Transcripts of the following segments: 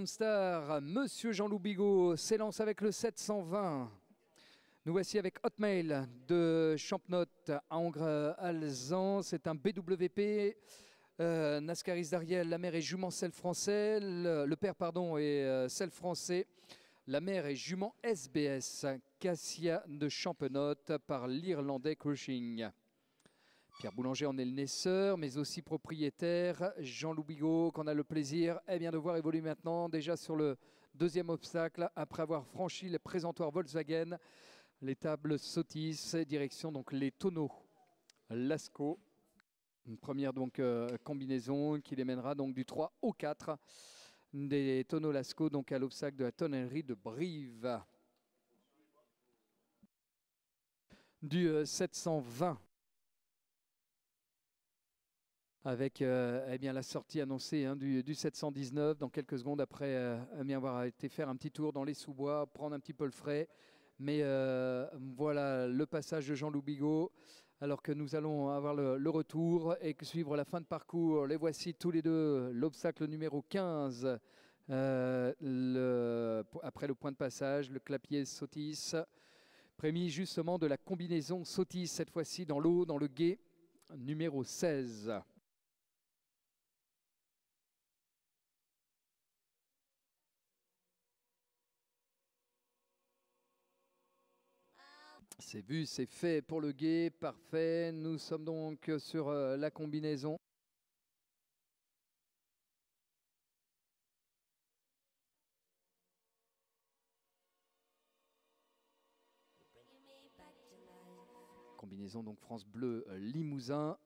Star, Monsieur Jean-Loup Bigot s'élance avec le 720. Nous voici avec Hotmail de Champenotte à Hongre-Alzan. C'est un BWP. Nascaris d'Ariel, la mère est jument sel français. Le père, pardon, est sel français. La mère est jument SBS. Cassia de Champenotte par l'Irlandais Crushing. Pierre Boulanger en est le naisseur, mais aussi propriétaire. Jean-Loup Bigot, qu'on a le plaisir de voir évoluer maintenant, déjà sur le deuxième obstacle, après avoir franchi le présentoir Volkswagen, l'étable Sotis, direction donc les tonneaux Lascaux. Une première donc combinaison qui les mènera donc du 3 au 4 des tonneaux Lascaux, donc à l'obstacle de la tonnellerie de Brive. Du 720. Avec la sortie annoncée du 719 dans quelques secondes après avoir été faire un petit tour dans les sous-bois, prendre un petit peu le frais. Mais voilà le passage de Jean-Loup Bigot, alors que nous allons avoir le retour et suivre la fin de parcours. Les voici tous les deux, l'obstacle numéro 15, après le point de passage, le clapier Sotis, prémis justement de la combinaison Sotis, cette fois-ci dans l'eau, dans le gué numéro 16. C'est vu, c'est fait pour le gué, parfait. Nous sommes donc sur la combinaison. Combinaison donc France Bleu Limousin.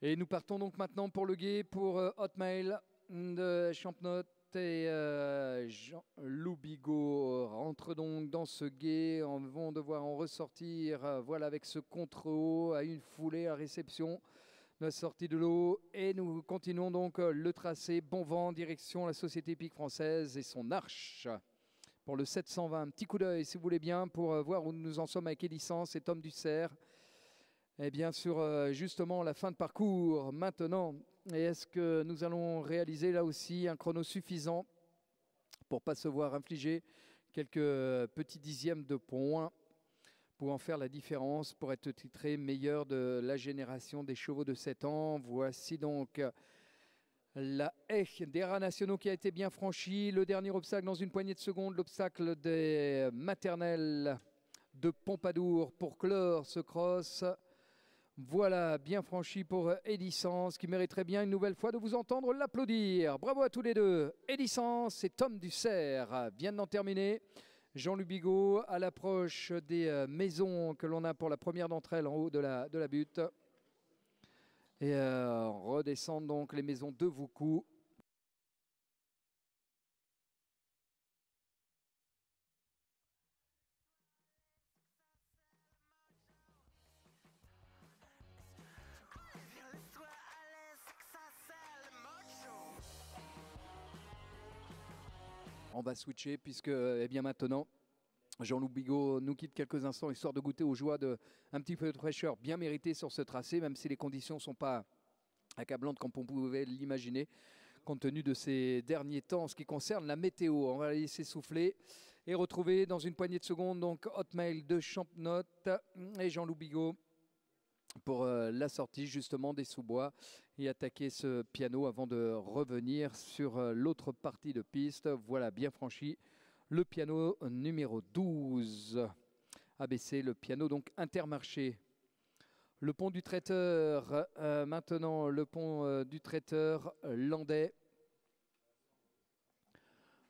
Et nous partons donc maintenant pour le gué, pour Hotmail de Champenotte. Et Jean-Loup Bigot rentre donc dans ce gué. On va devoir en ressortir voilà, avec ce contre-haut à une foulée à réception de la sortie de l'eau. Et nous continuons donc le tracé. Bon vent, direction la Société Hippique Française et son arche. Pour le 720, un petit coup d'œil si vous voulez bien pour voir où nous en sommes avec Elisance et Tom Dussert. Et bien sûr, justement, la fin de parcours maintenant. Et est-ce que nous allons réaliser là aussi un chrono suffisant pour ne pas se voir infliger quelques petits dixièmes de points pour en faire la différence, pour être titré meilleur de la génération des chevaux de 7 ans. Voici donc la haie des rats nationaux qui a été bien franchie. Le dernier obstacle dans une poignée de secondes, l'obstacle des maternelles de Pompadour pour clore ce cross. Voilà, bien franchi pour Elisance, qui mériterait bien une nouvelle fois de vous entendre l'applaudir. Bravo à tous les deux. Elisance et Tom Dussert viennent d'en terminer. Jean-Loup Bigot à l'approche des maisons que l'on a pour la première d'entre elles en haut de la butte. Et redescendent donc les maisons de Voucou. On va switcher puisque maintenant Jean-Loup Bigot nous quitte quelques instants histoire de goûter aux joies d'un petit peu de fraîcheur bien méritée sur ce tracé, même si les conditions ne sont pas accablantes comme on pouvait l'imaginer compte tenu de ces derniers temps en ce qui concerne la météo. On va la laisser souffler et retrouver dans une poignée de secondes donc Hotmail de Champenotte et Jean-Loup Bigot pour la sortie justement des sous-bois et attaquer ce piano avant de revenir sur l'autre partie de piste. Voilà, bien franchi, le piano numéro 12. ABC, le piano donc Intermarché. Le pont du traiteur, maintenant le pont du traiteur landais,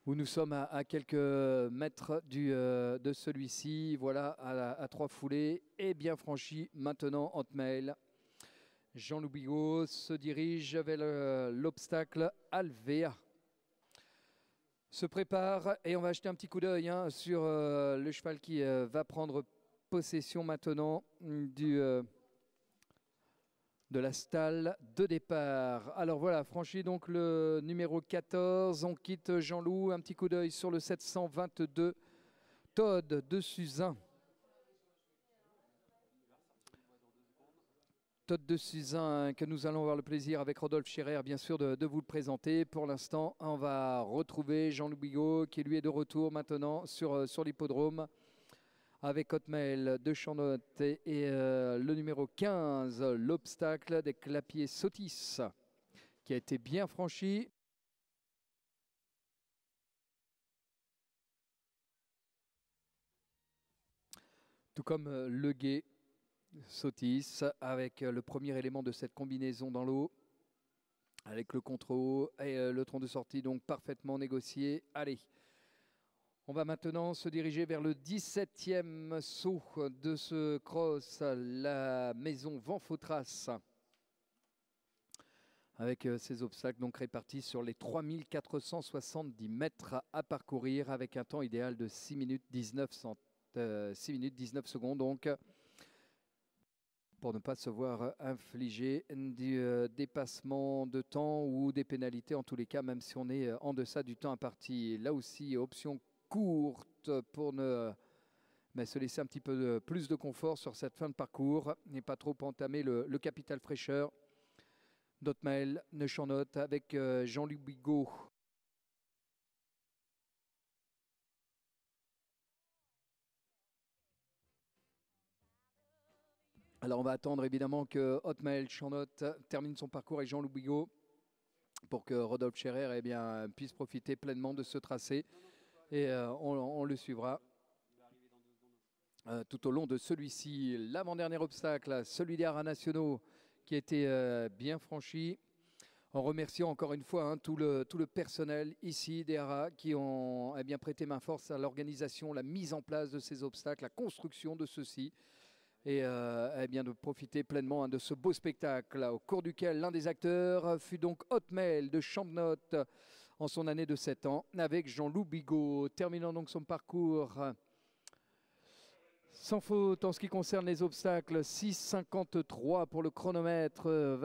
où nous sommes à quelques mètres de celui-ci. Voilà, à 3 foulées et bien franchi maintenant Hotmail. Jean-Loup Bigot se dirige vers l'obstacle Alvéa. Se prépare et on va jeter un petit coup d'œil sur le cheval qui va prendre possession maintenant de la stalle de départ. Alors voilà, franchi donc le numéro 14. On quitte Jean-Loup. Un petit coup d'œil sur le 722. Todd de Suzin. Todt de Suzin que nous allons avoir le plaisir avec Rodolphe Scherer bien sûr de vous le présenter. Pour l'instant, on va retrouver Jean-Louis Bigot qui lui est de retour maintenant sur l'hippodrome avec Hotmail de Chanot et le numéro 15, l'obstacle des Clapiers Sotis qui a été bien franchi. Tout comme le guet Sotis avec le premier élément de cette combinaison dans l'eau. Avec le contre-haut et le tronc de sortie donc parfaitement négocié. Allez, on va maintenant se diriger vers le 17e saut de ce cross, la maison Vent-Fautras. Avec ces obstacles donc répartis sur les 3470 mètres à parcourir avec un temps idéal de 6 minutes 19 secondes donc. Pour ne pas se voir infliger du dépassement de temps ou des pénalités en tous les cas, même si on est en deçà du temps imparti. Là aussi, option courte pour se laisser un petit peu plus de confort sur cette fin de parcours et pas trop entamer le capital fraîcheur d'Hotmail Neuchanot avec Jean-Louis Bigot. Alors on va attendre évidemment que Hotmail Chanot termine son parcours avec Jean-Louis Bigot pour que Rodolphe Scherer puisse profiter pleinement de ce tracé et on le suivra tout au long de celui-ci. L'avant-dernier obstacle, celui des haras nationaux qui a été bien franchi. En remerciant encore une fois tout le personnel ici des haras qui ont prêté main forte à l'organisation, la mise en place de ces obstacles, la construction de ceux-ci. Et de profiter pleinement de ce beau spectacle au cours duquel l'un des acteurs fut donc Hotmail de Champnot en son année de 7 ans avec Jean-Louis Bigot, terminant donc son parcours sans faute en ce qui concerne les obstacles. 6,53 pour le chronomètre.